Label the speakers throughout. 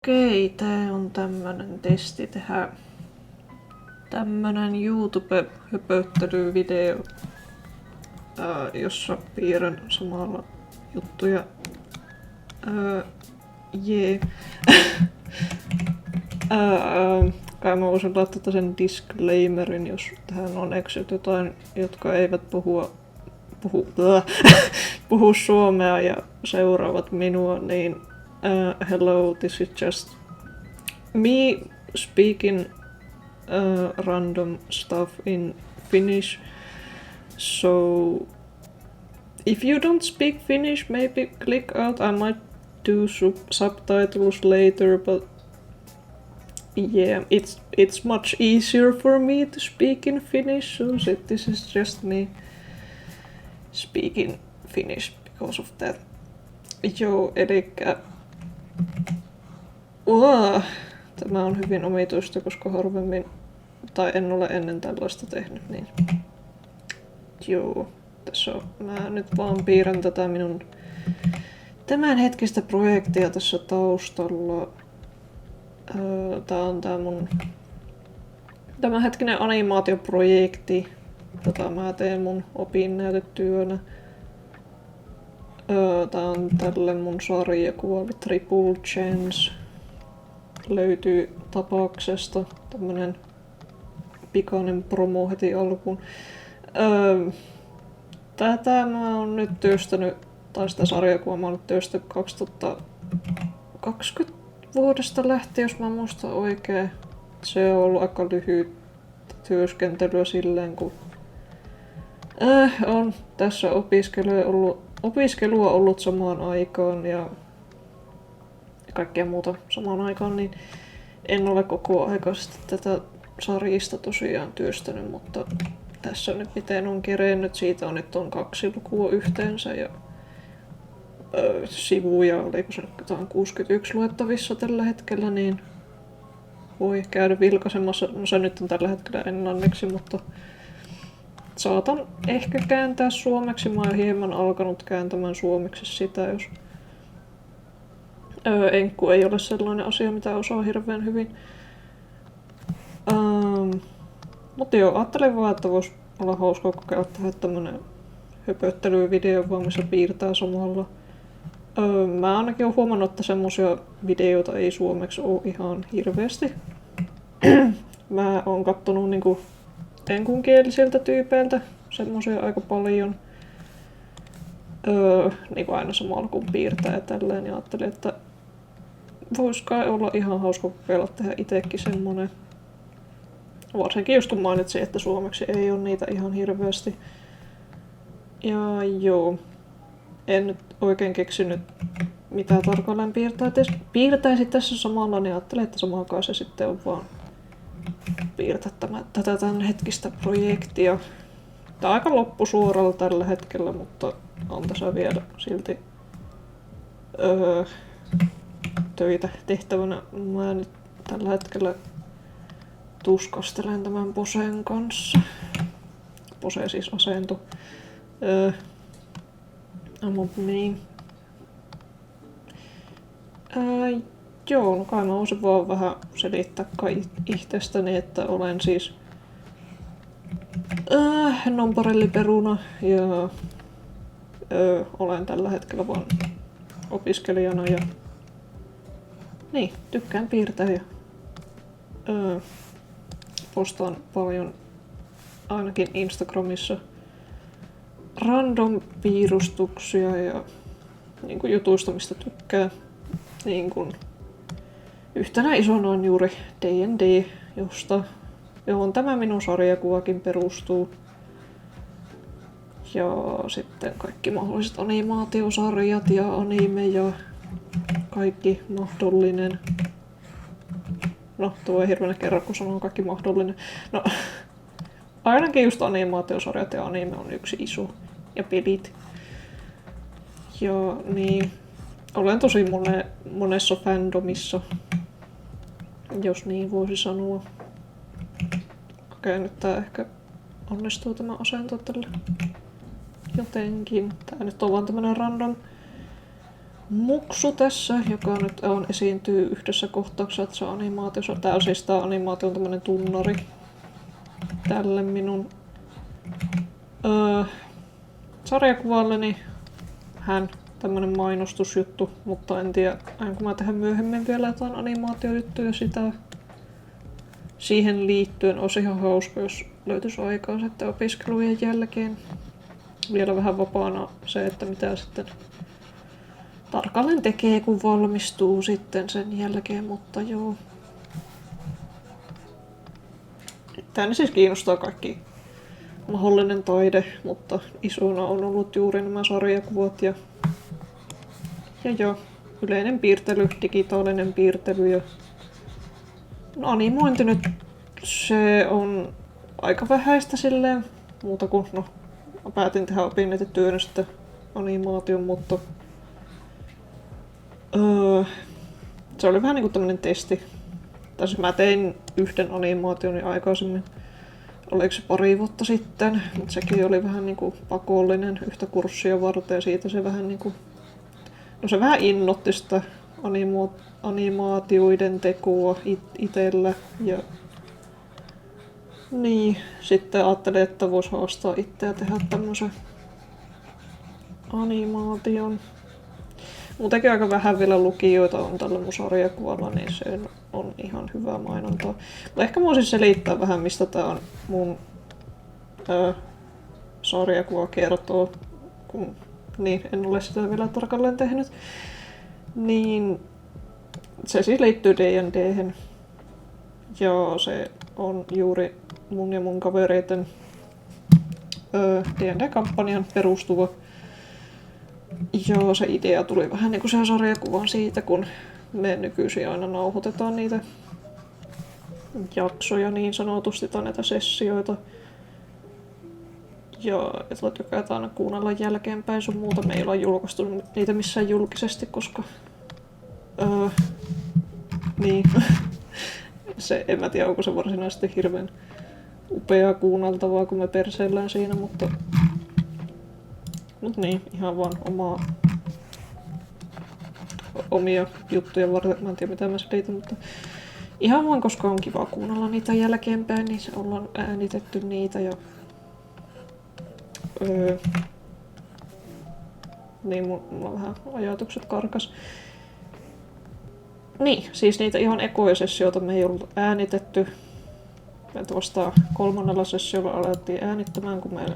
Speaker 1: Okei, tää on tämmönen testi tehdä tämmönen YouTube-höpöttelyvideo, jossa piirrän samalla juttuja. Jee. Kai mä voisin laittaa sen disclaimerin, jos tähän on eksyt jotain, jotka eivät puhu suomea ja seuraavat minua, niin hello, this is just me speaking random stuff in Finnish. So if you don't speak Finnish, maybe click out. I might do subtitles later, but yeah, it's much easier for me to speak in Finnish, so this is just me speaking Finnish because of that. Joo, elikkä tämä on hyvin omituista, koska harvemmin, tai en ole ennen tällaista tehnyt, niin joo, tässä on, mä nyt vaan piirrän tätä minun tämänhetkistä projektia tässä taustalla. Tää on tää mun tämänhetkinen animaatioprojekti, jota mä teen mun opinnäytetyönä. Tää on tälle mun sarjakuva Triple Chance. Löytyy Tapauksesta, tämmönen pikainen promo heti alkuun. Tätä mä oon nyt työstänyt, tai sitä sarjakuvaa mä oon nyt työstänyt 2020 vuodesta lähtien, jos mä muistan oikein. Se on ollut aika lyhyt työskentelyä silleen, kun on tässä opiskelua ollut samaan aikaan ja kaikkea muuta samaan aikaan, niin en ole koko aikaisesti tätä sarjista tosiaan työstänyt, mutta tässä nyt miten on kerennyt, siitä on nyt on 2 lukua yhteensä ja sivuja, oliko se jotain 61 luettavissa tällä hetkellä, niin voi käydä vilkaisemassa. No se nyt on tällä hetkellä englanniksi, mutta saatan ehkä kääntää suomeksi. Mä oon hieman alkanut kääntämään suomeksi sitä, jos enkku ei ole sellainen asia, mitä osaa hirveän hyvin. Mutta joo, ajattelin vaan, että voisi olla hauskaa kokeilla tehdä tämmönen höpöttelyvideo, vaan missä piirtää samalla. Mä ainakin oon huomannut, että semmosia videoita ei suomeksi oo ihan hirveästi. Mä oon kattonut niinku enkunkielisiltä tyypeiltä semmosia aika paljon. Niinku aina samalla kun piirtää ja tälleen, ja ajattelin, että vois kai olla ihan hauska kokeilla tehdä itekin semmonen. Varsinkin just kun mainitsin, että suomeksi ei oo niitä ihan hirveästi. Ja joo. En nyt oikein keksinyt mitä tarkalleen piirtäisi tässä samalla, niin ajattelin, että samaan kai se sitten on vaan piirtää tätä tämän hetkistä projektia. Tää on aika loppusuoralla tällä hetkellä, mutta on tässä vielä silti töitä tehtävänä. Mä nyt tällä hetkellä tuskastelen tämän Poseen kanssa. Pose siis asento. Mut niin. Joo, no kai mä voisin vaan vähän selittää kai itsestäni, että olen siis nonparelliperuna ja olen tällä hetkellä vaan opiskelijana ja niin, tykkään piirtää ja postaan paljon ainakin Instagramissa random piirustuksia ja niin kuin jutuista, mistä tykkää. Niin kuin yhtenä isona on juuri D&D, johon tämä minun sarjakuvakin perustuu. Ja sitten kaikki mahdolliset animaatiosarjat ja anime ja kaikki mahdollinen. No, tuo ei hirveänä kerran, kun sanon kaikki mahdollinen. No, ainakin just animaatiosarjat ja anime on yksi iso. Ja pelit. Ja niin, olen tosi monessa fandomissa, jos niin voisi sanoa. Okei, nyt tää ehkä onnistuu tämä asento tällä jotenkin. Tää nyt on vaan tämmönen random Muksu tässä, joka nyt esiintyy yhdessä kohtauksessa, että se on animaatiossa. Tää on siis tää animaatio on tämmönen tunnari tälle minun sarjakuvalleni. Hän tämmönen mainostusjuttu, mutta en tiedä, aion mä tehdä myöhemmin vielä jotain animaatiojuttuja sitä. Siihen liittyen olisi ihan hauska, jos löytyisi aikaa sitten opiskelujen jälkeen. Vielä vähän vapaana se, että mitä sitten tarkalleen tekee, kun valmistuu sitten sen jälkeen, mutta joo. Tänne siis kiinnostaa kaikki mahdollinen taide, mutta isona on ollut juuri nämä sarjakuvat ja joo, yleinen piirtely, digitaalinen piirtely ja animointi nyt se on aika vähäistä silleen, muuta kuin mä päätin tehdä opinnäytetyönä sitten animaation, mutta se oli vähän niinku tämmönen testi. Tai siis mä tein yhden animaation aikaisemmin, oliko se pari vuotta sitten, mutta sekin oli vähän niinku pakollinen yhtä kurssia varten ja siitä se vähän niinku, se vähän innoitti sitä animaatioiden tekoa itellä ja niin, sitten ajattelin, että vois haastaa itseä tehdä tämmösen animaation. Muutenkin aika vähän vielä lukijoita on tällä mun sarjakuvalla, niin se on ihan hyvä mainontaa. Mutta ehkä mä voisin selittää vähän, mistä tää on mun sarjakuva kertoo, kun niin, en ole sitä vielä tarkalleen tehnyt. Niin se siis liittyy D&D:hen. Ja se on juuri mun ja mun kavereiden D&D-kampanjan perustuva. Ja se idea tuli vähän niinku sen sarjakuvan siitä, kun me nykyisin aina nauhoitetaan niitä jaksoja niin sanotusti tai näitä sessioita. Ja että tykätään aina kuunnella jälkeenpäin sun muuta. Me ei olla julkaistu niitä missään julkisesti, koska niin. En mä tiedä, onko se varsinaisesti hirveän upeaa kuunneltavaa, kun me perseillään siinä, mutta niin, ihan vaan omia juttuja varten. Mä en tiedä, mitä mä selitän, mutta ihan vaan, koska on kiva kuunnella niitä jälkeenpäin, niin se ollaan äänitetty niitä ja niin mulla vähän ajatukset karkas. Niin, siis niitä ihan ekoja sessioita me ei ollut äänitetty. Me vasta 3. sessiolla alettiin äänittämään, kun me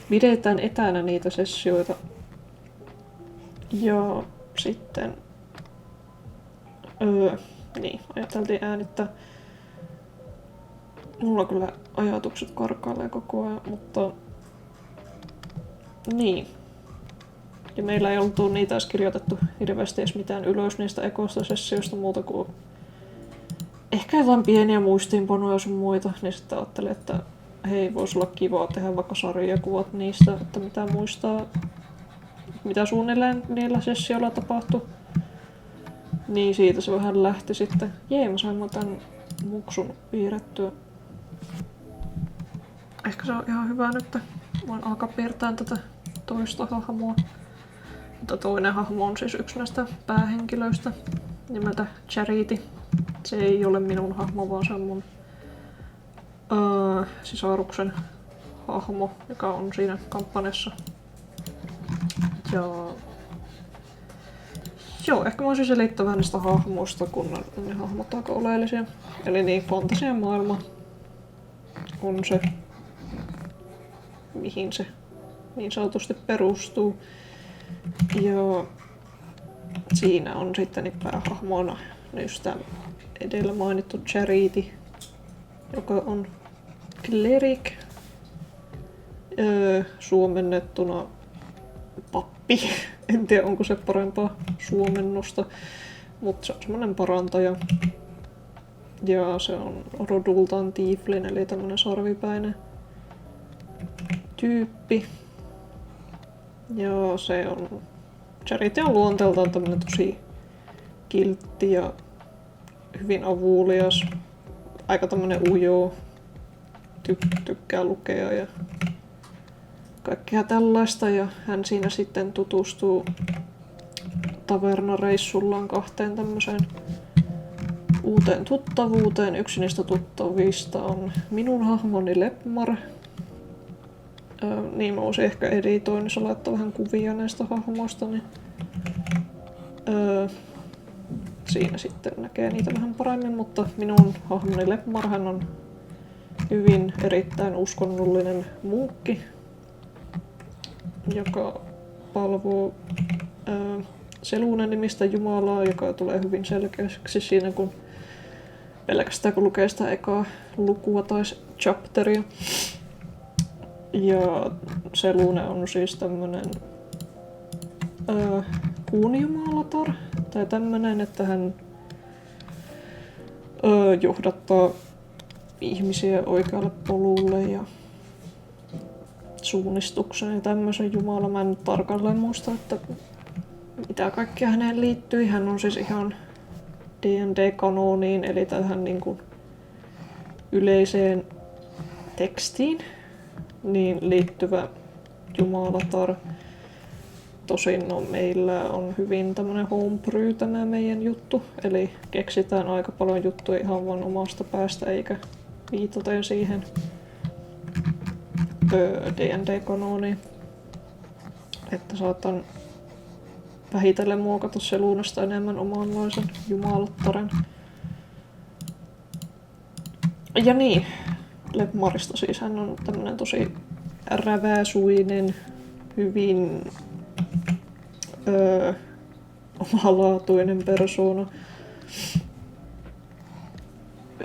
Speaker 1: pidetään etänä niitä sessioita. Ja sitten niin, ajateltiin äänittää. Mulla kyllä ajatukset karkailee koko ajan, mutta niin. Ja meillä ei oltu niitä edes kirjoitettu hirveästi edes mitään ylös niistä ekoista sessioista muuta kuin ehkä jotain pieniä muistiinpanoja sun muita, niin sitten ajattelin, että hei, voisi olla kivaa tehdä vaikka sarjakuvat niistä, että mitä muistaa, mitä suunnilleen niillä sessioilla tapahtui. Niin siitä se vähän lähti sitten. Jee, mä sain tän muksun piirrettyä. Ehkä se on ihan hyvä nyt. Voin alkaa piirtää tätä toista hahmoa. Mutta toinen hahmo on siis yksi näistä päähenkilöistä nimeltä Charity. Se ei ole minun hahmo, vaan se on mun sisaruksen hahmo, joka on siinä kampanjassa. Ja joo, ehkä mä voisin selittää vähän niistä hahmoista, kun ne hahmot aika oleellisia. Eli niin, fantasian maailma on se, mihin se niin sanotusti perustuu. Ja siinä on sitten niin päähahmoina just tämä edellä mainittu Charity, joka on cleric, suomennettuna pappi. En tiedä, onko se parempaa suomennosta, mutta se on semmoinen parantaja. Ja se on rodultaan tieflin, eli tämmönen sarvipäinen tyyppi. Ja se on... Charity on luonteeltaan tämmönen tosi kiltti ja hyvin avulias. Aika tämmönen ujo. Tykkää lukea ja kaikkea tällaista ja hän siinä sitten tutustuu tavernareissullaan 2 tämmöiseen uuteen tuttavuuteen. Yksi niistä tuttavista on minun hahmoni Lepmar. Niin mä voisin ehkä editoinnissa laittaa vähän kuvia näistä hahmoista, niin siinä sitten näkee niitä vähän paremmin, mutta minun hahmoni Lepmar, hän on hyvin erittäin uskonnollinen munkki, joka palvoo Selune nimistä jumalaa, joka tulee hyvin selkeäksi siinä, kun pelkästään kun lukee sitä ekaa lukua tai chapteria. Ja Selune on siis tämmönen kuunijumalatar, tai tämmönen, että hän johdattaa ihmisiä oikealle polulle ja suunnistukseen ja tämmöisen jumala. Mä en nyt tarkalleen muista, että mitä kaikkea häneen liittyy. Hän on siis ihan D&D-kanoniin, eli tähän niin kuin yleiseen tekstiin niin liittyvä jumalatar. Tosin no, meillä on hyvin tämmönen homebrew tämä meidän juttu, eli keksitään aika paljon juttuja ihan vaan omasta päästä eikä viitaten siihen D&D-kanoniin. Että saatan vähitellen muokata Selunasta enemmän omanlaisen jumalattaren. Ja niin, Lepmarista siis hän on tämmönen tosi räväsuinen, hyvin omalaatuinen persoona.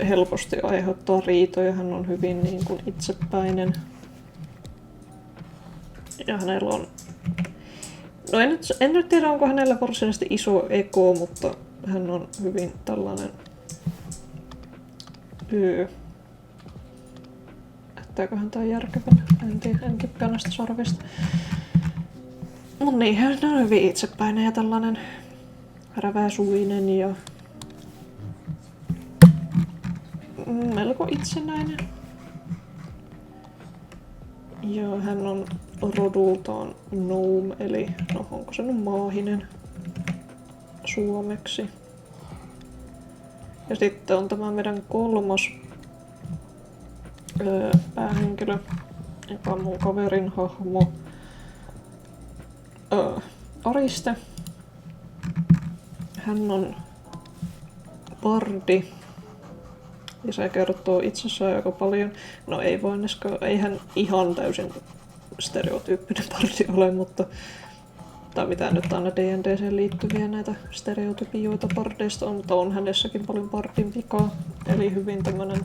Speaker 1: Helposti aiheuttaa riitoja, hän on hyvin niin kuin itsepäinen. Ja hänellä on... No en nyt tiedä, onko hänellä varsinaisesti iso ego, mutta hän on hyvin tällainen... Jättääköhän tää järkevänä? En tykkää näistä sarvista. Mut niin, hän on hyvin itsepäinen ja tällainen räväsuinen ja melko itsenäinen. Ja hän on rodultaan gnome, eli no onko se nyt maahinen suomeksi. Ja sitten on tämä meidän 3. päähenkilö, joka on mun kaverin hahmo Ariste. Hän on bardi ja se kertoo itsessään aika paljon. No ei ei hän ihan täysin stereotyyppinen bardi ole, mutta tai mitä nyt aina D&D:seen liittyviä näitä stereotypioita bardeista on, mutta on hänessäkin paljon bardin vikaa. Eli hyvin tämmönen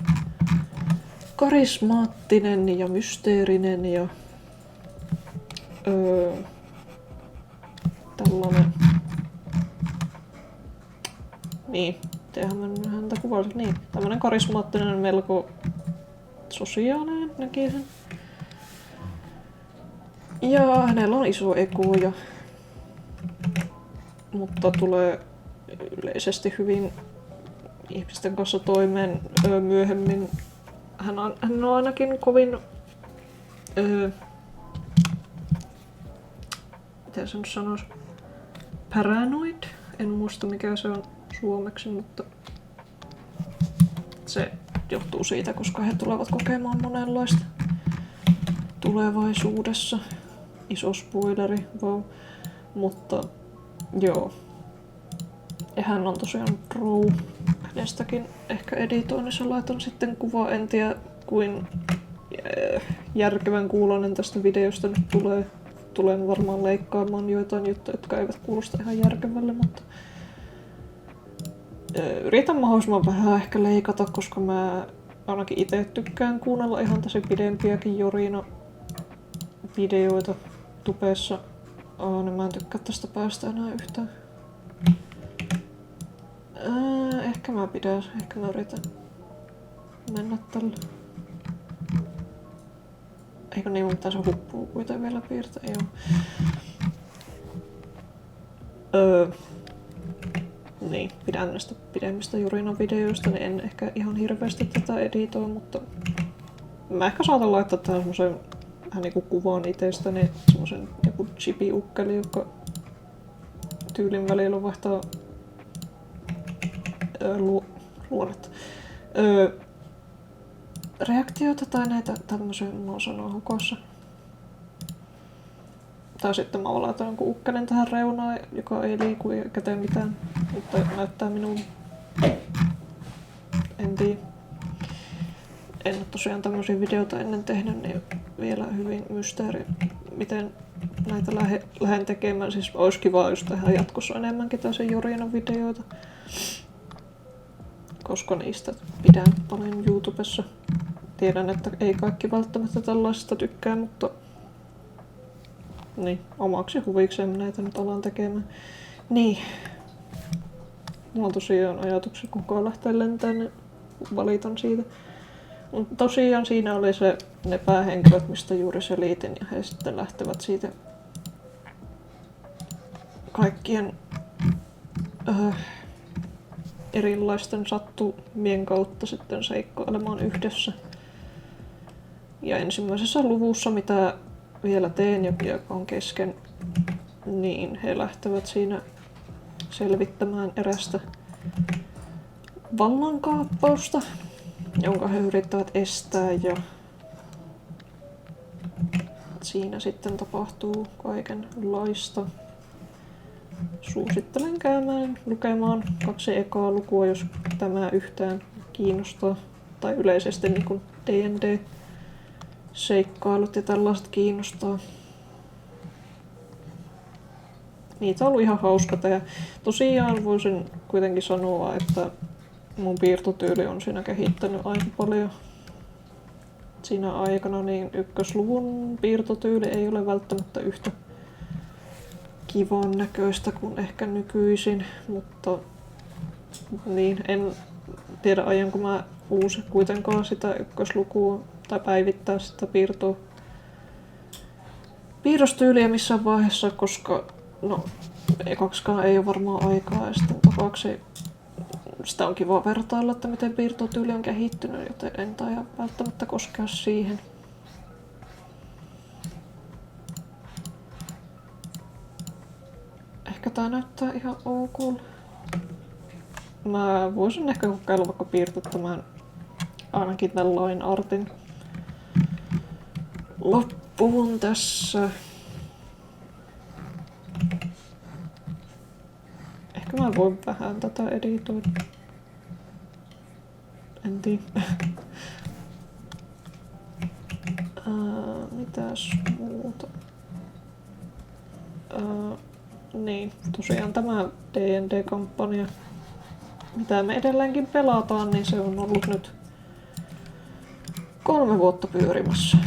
Speaker 1: karismaattinen ja mysteerinen ja tällainen... Niin, tehän mä häntä kuvasin. Niin, tämmönen karismaattinen, melko sosiaalinen näkisin. Ja hänellä on iso ego ja... Mutta tulee yleisesti hyvin ihmisten kanssa toimeen myöhemmin. Hän on ainakin kovin... miten se nyt sanois? Paranoid? En muista mikä se on suomeksi, mutta se johtuu siitä, koska he tulevat kokemaan monenlaista tulevaisuudessa. Iso spoileri, wow. Mutta joo. Ja hän on tosiaan drow. Hänestäkin ehkä editoinnissa laitan sitten kuvaa, en tiedä kuin järkevän kuulonen tästä videosta nyt tulee. Tulen varmaan leikkaamaan joitain juttuja, jotka eivät kuulosta ihan järkevälle, mutta yritän mahdollisimman vähän ehkä leikata, koska mä ainakin itse tykkään kuunnella ihan tosi pidempiäkin Jorina-videoita tubessa. Niin mä en tykkää tästä päästä enää yhtään. Ehkä mä yritän mennä tällä. Eikö niin, mutta se huppuu kuitenkin vielä piirtää, joo. Niin, pidän näistä pidemmistä Jorina-videoista, niin en ehkä ihan hirveästi tätä editoi, mutta mä ehkä saatan laittaa tähän semmosen vähän niinku kuvaan itsestäni semmosen joku chibi-ukkeli, joka tyylin välillä vaihtaa luonnetta. Reaktioita tai näitä tämmöisiä mä sanoo hukossa. Tai sitten mä laitan jonkun ukkelen tähän reunaan, joka ei liiku eikä tee mitään, mutta näyttää minun. En tiedä. En ole tosiaan tämmöisiä videoita ennen tehnyt, niin vielä hyvin mysteeri, miten näitä lähden tekemään. Siis olisi kiva just tehdä jatkossa enemmänkin tällaisia Jorinan videoita, koska niistä pidän paljon YouTubessa. Tiedän, että ei kaikki välttämättä tällaisesta tykkää, mutta niin, omaksi huvikseen näitä nyt alan tekemään. Niin. Mulla on tosiaan ajatuksia, kukaan lähtee lentämään, niin valitan siitä. Mutta tosiaan siinä oli ne päähenkilöt, mistä juuri selitin, ja he sitten lähtevät siitä kaikkien erilaisten sattumien kautta sitten seikkailemaan yhdessä. Ja ensimmäisessä luvussa, mitä vielä teen, joka on kesken, niin he lähtevät siinä selvittämään erästä vallankaappausta, jonka he yrittävät estää, ja siinä sitten tapahtuu kaikenlaista. Suosittelen käymään lukemaan 2 ekaa lukua, jos tämä yhtään kiinnostaa, tai yleisesti niin kuin D&D-seikkailut ja tällaiset kiinnostaa. Niitä on ollut ihan hauska tehdä. Tosiaan voisin kuitenkin sanoa, että mun piirtotyyli on siinä kehittänyt aika paljon. Siinä aikana niin ykkösluvun piirtotyyli ei ole välttämättä yhtä kivan näköistä kuin ehkä nykyisin, mutta niin, en tiedä aianko mä uusi kuitenkaan sitä ykköslukua tai päivittää sitä piirrostyyliä missään vaiheessa, koska no ekaksikaan ei ole varmaan aikaa, ja sitten tokaksi sitä on kiva vertailla, että miten piirtotyyli on kehittynyt, joten en taida välttämättä koskea siihen. Ehkä tää näyttää ihan ok. Mä voisin ehkä kokeilla vaikka piirtettämään ainakin tämän line artin loppuun tässä. Ehkä mä voin vähän tätä editoida. En tiedä. Mitäs muuta? Niin, tosiaan tämä D&D-kampanja, mitä me edelleenkin pelataan, niin se on ollut nyt 3 vuotta pyörimässä.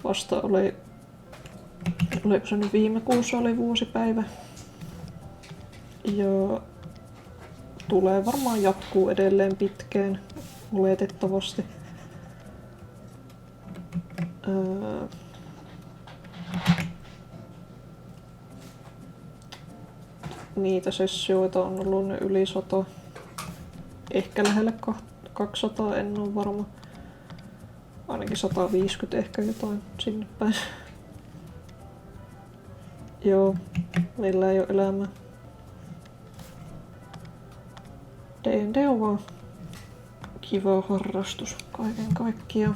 Speaker 1: Vasta oliko se nyt viime kuussa oli vuosipäivä. Ja tulee varmaan jatkuu edelleen pitkään, oletettavasti. Niitä sessioita on ollut yli 100, ehkä lähelle 200, en ole varma. Ainakin 150 ehkä jotain sinne päin. Joo, meillä ei ole elämää. D&D on vaan kiva harrastus kaiken kaikkiaan.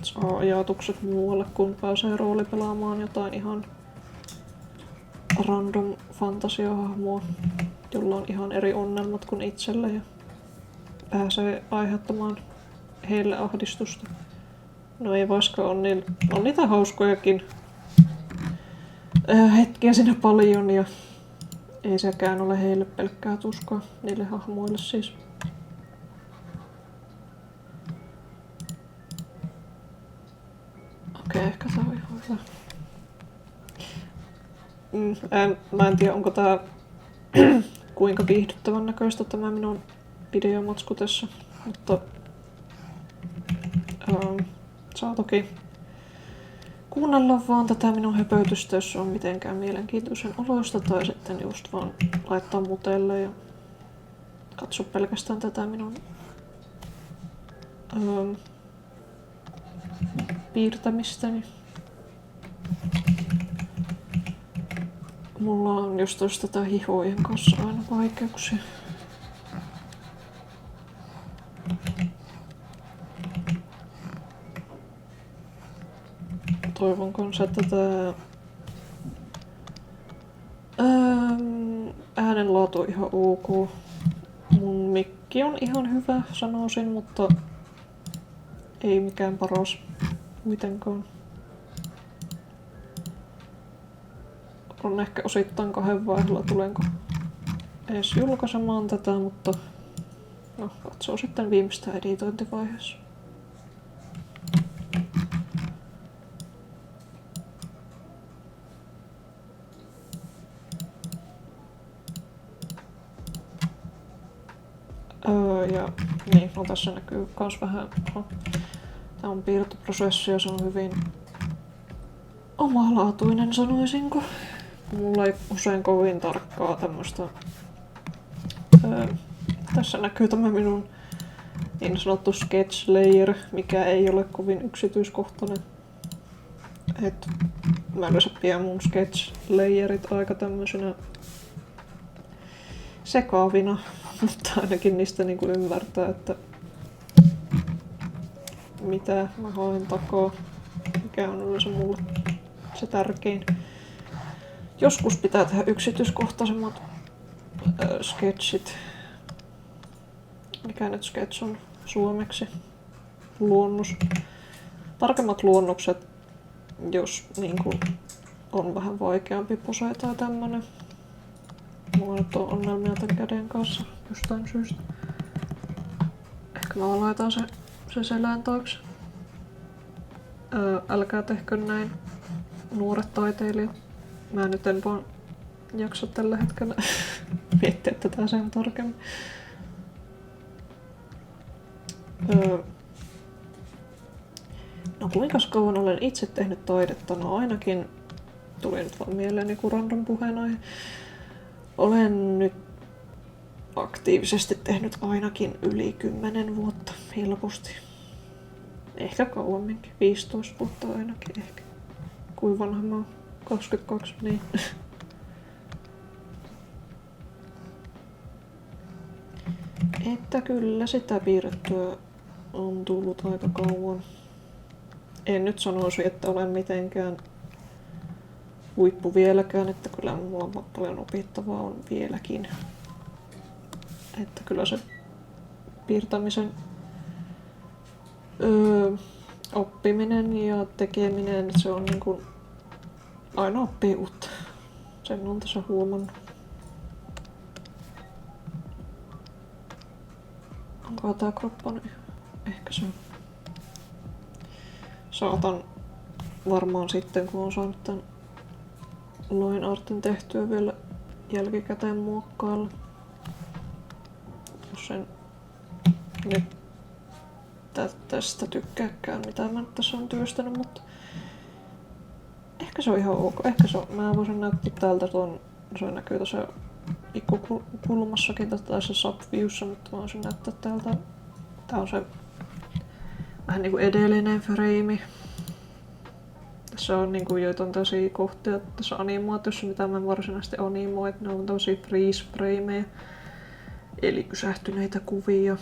Speaker 1: Saa ajatukset muualle, kun pääsee roolipelaamaan jotain ihan random fantasiahahmoa, jolla on ihan eri onnelmat kuin itsellä ja pääsee aiheuttamaan heille ahdistusta. No ei vaikka on niitä hauskojakin hetkiä siinä paljon ja ei sekään ole heille pelkkää tuskaa, niille hahmoille siis. Okei, ehkä tää on ihan hyvä. Mä en tiedä, onko tää kuinka viihdyttävän näköistä tämä minun videomatsku tässä, mutta saa toki kuunnella vaan tätä minun höpötystä, jos on mitenkään mielenkiintoisen oloista, tai sitten just vaan laittaa mutelle ja katso pelkästään tätä minun piirtämistäni. Mulla on just tätä hihojen kanssa aina vaikeuksia. Toivon kanssa, että tää äänenlaatu on ihan ok. Mun mikki on ihan hyvä, sanoisin, mutta ei mikään paras kuitenkaan. On ehkä osittain kahden vaihdolla tulenko edes julkaisemaan tätä, mutta no, katsoo sitten viimeistään editointivaiheessa. Ja niin, no tässä näkyy kans vähän, tää on piirtoprosessi ja se on hyvin omalaatuinen, sanoisinko. Mulla ei usein kovin tarkkaa tämmöstä. Tässä näkyy tämä minun niin sanottu sketch layer, mikä ei ole kovin yksityiskohtainen. Et mä yleensä pidän mun sketch layerit aika tämmöisenä sekaavina, mutta ainakin niistä niinku ymmärtää, että mitä mä haen takaa, mikä on yleensä mulle se tärkein. Joskus pitää tehdä yksityiskohtaisemmat sketchit. Mikä nyt sketch on suomeksi? Luonnos. Tarkemmat luonnokset, jos niin kuin on vähän vaikeampi pose tai tämmönen. Mulla nyt on ongelmia tän käden kanssa jostain syystä. Ehkä mä laitan se selän taakse. Älkää tehkö näin, nuoret taiteilijat. Mä nyt en vaan jaksa tällä hetkellä miettiä tätä sen tarkemmin. No kuinka kauan olen itse tehnyt taidetta? No ainakin, tuli nyt vaan mieleen joku random puheenaihe. Olen nyt aktiivisesti tehnyt ainakin yli 10 vuotta helposti. Ehkä kauemminkin, 15 vuotta ainakin ehkä. Kuin vanha mä oon? 22, niin. Että kyllä sitä piirrettyä on tullut aika kauan. En nyt sanoisi, että olen mitenkään huippu vieläkään, että kyllä mulla on paljon opittavaa on vieläkin. Että kyllä se piirtämisen oppiminen ja tekeminen, se on niin kuin aina oppii uutta. Sen on tässä huomannut. Onko tää kroppa? Ehkä se on. Saatan varmaan sitten, kun on saanut tän line artin tehtyä vielä jälkikäteen muokkailla. Jos en nyt tästä tykkääkään, mitä mä tässä on työstänyt, mutta ehkä se on ihan ok. Ehkä se on. Mä voisin näyttää täältä tuon, se näkyy tuossa pikkukulmassakin tässä subviewssa, mutta mä voisin näyttää täältä. Tää on se vähän niinku edellinen frame. Tässä on niinku joitain tällaisia kohtia tässä animaatiossa, mitä mä varsinaisesti animoin. Ne on tosi freeze frameja, eli pysähtyneitä kuvia.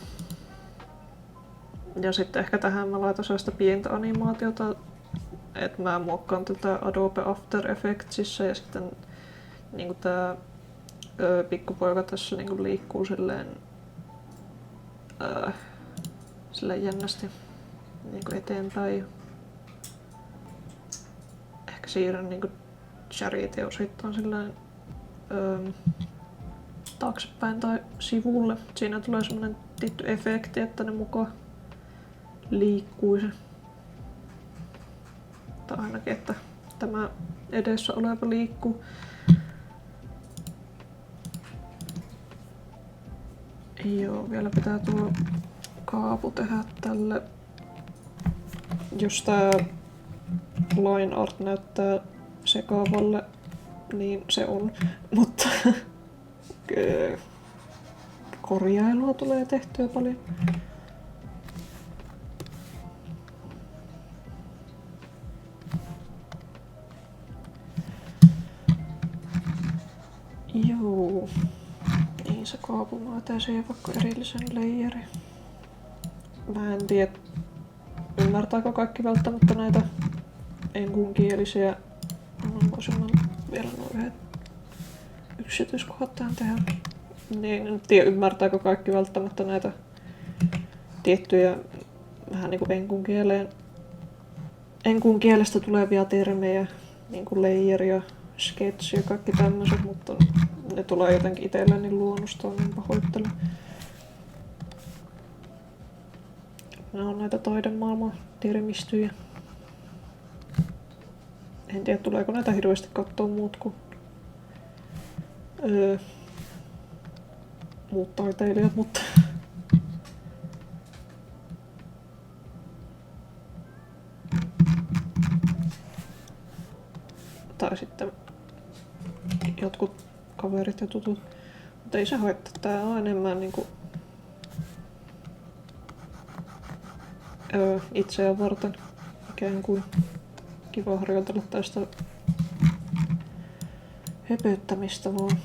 Speaker 1: Ja sitten ehkä tähän mä laitan sellaista pientä animaatiota, että mä muokkaan tätä Adobe After Effectsissa ja sitten niinku tää pikkupoika tässä niinku liikkuu silleen jännästi niinku eteenpäin. Ehkä siirrän niinku charitin osittain silleen taaksepäin tai sivulle. Siinä tulee semmonen tietty efekti, että ne mukaan liikkuisi. Tai ainakin, että tämä edessä oleva liikkuu. Joo, vielä pitää tuo kaapu tehdä tälle. Jos tää line art näyttää sekaavalle, niin se on. Mutta korjailua tulee tehtyä paljon. Juu. Niin se kaapu, mä tein vaikka erillisen leijerin. Mä en tiedä, ymmärtääkö kaikki välttämättä näitä enkunkielisiä. Voisin vielä noin yhdet yksityiskohdat tähän tehdä. Niin, en tiedä, ymmärtääkö kaikki välttämättä näitä tiettyjä vähän niinku enkun kielestä tulevia termejä, niinku layer ja sketch ja kaikki tämmöiset, mutta ne tulee jotenkin itselleni luonnostaan, niin pahoittelen. Nämä on näitä taidemaailman termistöjä. En tiedä, tuleeko näitä hirveästi katsoa muut kuin muut taiteilijat, mutta tai sitten jotkut kaverit ja tutut. Mutta ei se haittaa. Tää on enemmän niinku itseään varten ikään kuin kiva harjoitella tästä höpöttämistä vaan.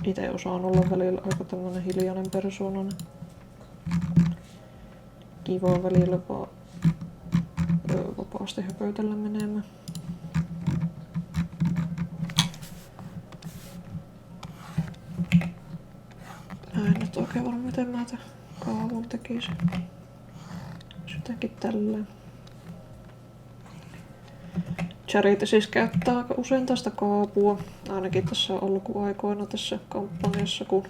Speaker 1: Itse osaan olla välillä aika tämmönen hiljainen persoonanen. Kiva välillä vaan vapaasti höpötellä menemään. Mä en nyt oikein varma miten mä tämän kaavun tekisin. Jotenkin tälleen. Charity siis käyttää aika usein tästä kaapua. Ainakin tässä alkuaikoina tässä kampanjassa, kun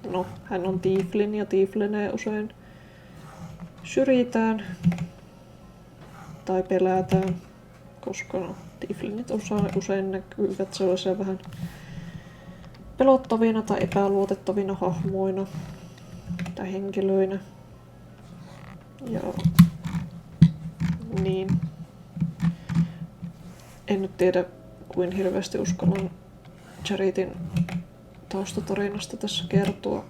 Speaker 1: no, hän on tieflin ja tieflineen usein syrjitään tai pelätään, koska no, tieflinit usein näkyvät sellaisia vähän pelottavina tai epäluotettavina hahmoina tai henkilöinä. Ja niin. En nyt tiedä, kuin hirveästi uskallan Charityn taustatarinasta tässä kertoa.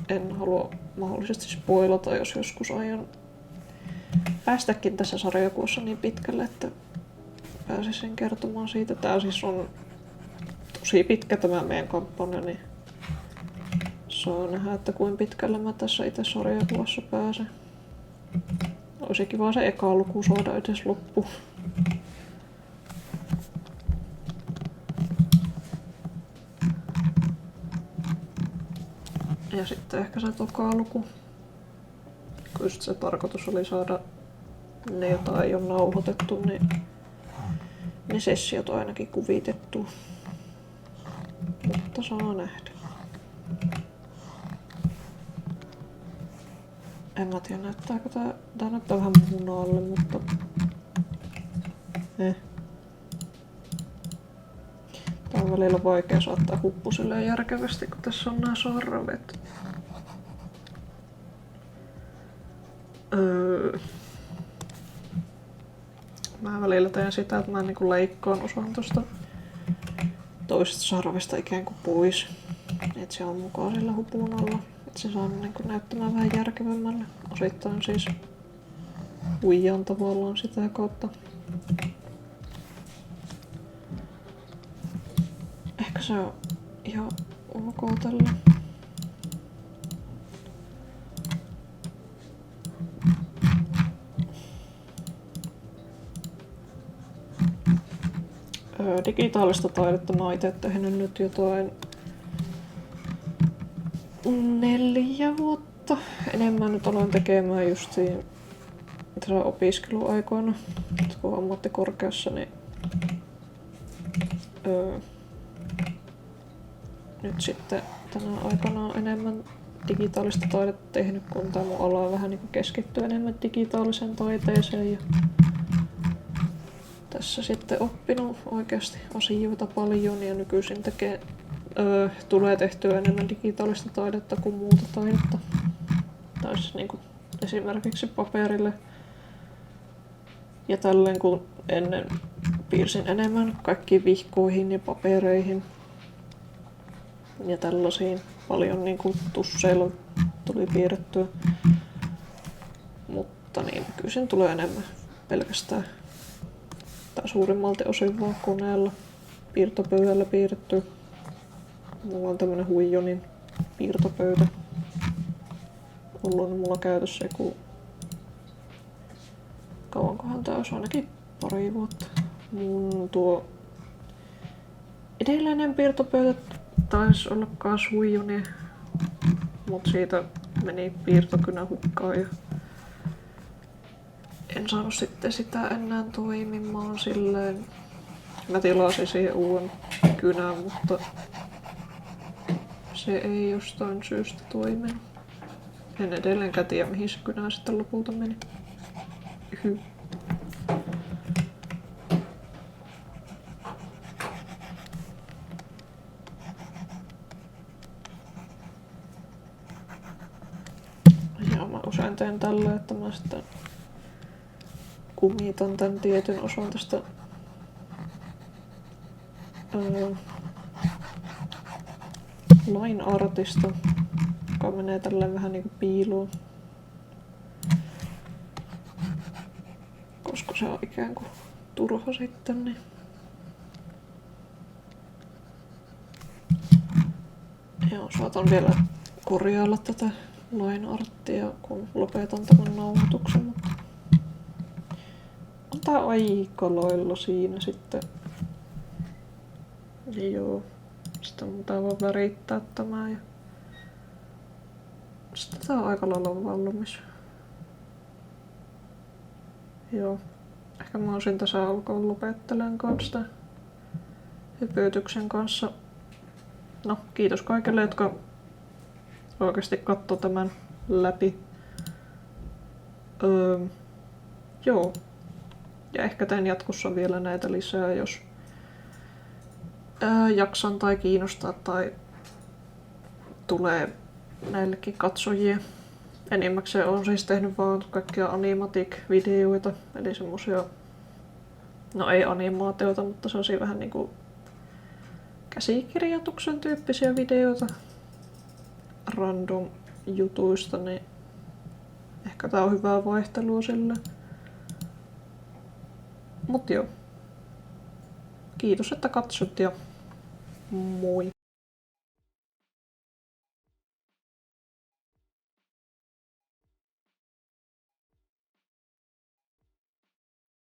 Speaker 1: En halua mahdollisesti spoilata, jos joskus aion päästäkin tässä sarjakuossa niin pitkälle, että pääsisin kertomaan siitä. Tää siis on tosi pitkä tämä meidän kampanja, niin saa nähdä, että kuin pitkälle mä tässä itse sarjakuvassa pääsen. Olisi kiva se eka luku saada edes loppuun. Ja sitten ehkä se toka luku. Kun just se tarkoitus oli saada ne, joita ei ole nauhoitettu, niin ne sessiot on ainakin kuvitettu. Mutta saa nähdä. En mä tiedä, näyttääkö tää näyttää vähän munaalle, mutta tää on välillä vaikea saattaa huppu silleen järkevästi, kun tässä on nää sarvet. Mä välillä teen sitä, että mä niinku leikkaan osan tosta toisesta sarvesta ikään kuin pois. Et se on mukaan sillä hupun alla. Et se saa niinku näyttämään vähän järkevämmälle. Osittain siis huijaan tavallaan sitä kautta. Ehkä se on ihan ok tällä. Digitaalista taidetta mä oon itse tehnyt nyt jotain 4 vuotta. Enemmän nyt aloin tekemään justiin opiskeluaikoina, kun ammattikorkeassa, niin nyt sitten tänä aikana on enemmän digitaalista taidetta tehnyt, kun tämä mun ala vähän niin keskittyy enemmän digitaaliseen taiteeseen. Ja tässä sitten oppinut oikeasti asioita paljon ja nykyisin tulee tehtyä enemmän digitaalista taidetta kuin muuta taidetta. Tai siis niin kuin esimerkiksi paperille. Ja tälleen kun ennen piirsin enemmän kaikkiin vihkoihin ja papereihin ja tällaisiin paljon niin kuin tusseilla tuli piirrettyä. Mutta niin nykyisin tulee enemmän pelkästään tai suurimmalti osin vaan koneella piirtopöydällä piirretty. Mulla on tämmönen Huijonin piirtopöytä ollut mulla käytössä joku, kauankohan tää olisi, ainakin pari vuotta. Mun tuo edellinen piirtopöytä taisi olla kans Huijoni, mut siitä meni piirtokynä hukkaan ja en saanut sitten sitä enää toimimaan silleen. Mä tilasin siihen uuden kynän, mutta se ei jostain syystä toiminut. En edelleenkään tiedä mihin se kynä sitten lopulta meni. Ja mä usein teen tällä, että mä sitten kumitan tän tietyn osan tästä line artista, joka menee tälleen vähän niinku piiloon. Koska se on ikään kuin turha sitten, niin joo, saatan vielä korjailla tätä line arttia, kun lopetan tämän nauhoituksen, mutta on tää aika lailla siinä sitten. Ja joo, sitten mun pitää vaan värittää tämä ja sitten tää on aika lailla valmis. Joo, ehkä mä olisin tässä alkaa lopettelemaan kanssa hypytyksen kanssa. No, kiitos kaikille, jotka oikeasti katsoo tämän läpi. Joo, ja ehkä teen jatkossa vielä näitä lisää, jos jaksan tai kiinnostaa tai tulee näillekin katsojia. Enimmäkseen on siis tehnyt vaan kaikkia animatic-videoita, eli semmosia, no ei animaatioita, mutta sellaisia vähän niinku käsikirjoituksen tyyppisiä videoita random jutuista, niin ehkä tää on hyvää vaihtelua sille. Mut joo. Kiitos, että katsot ja moi!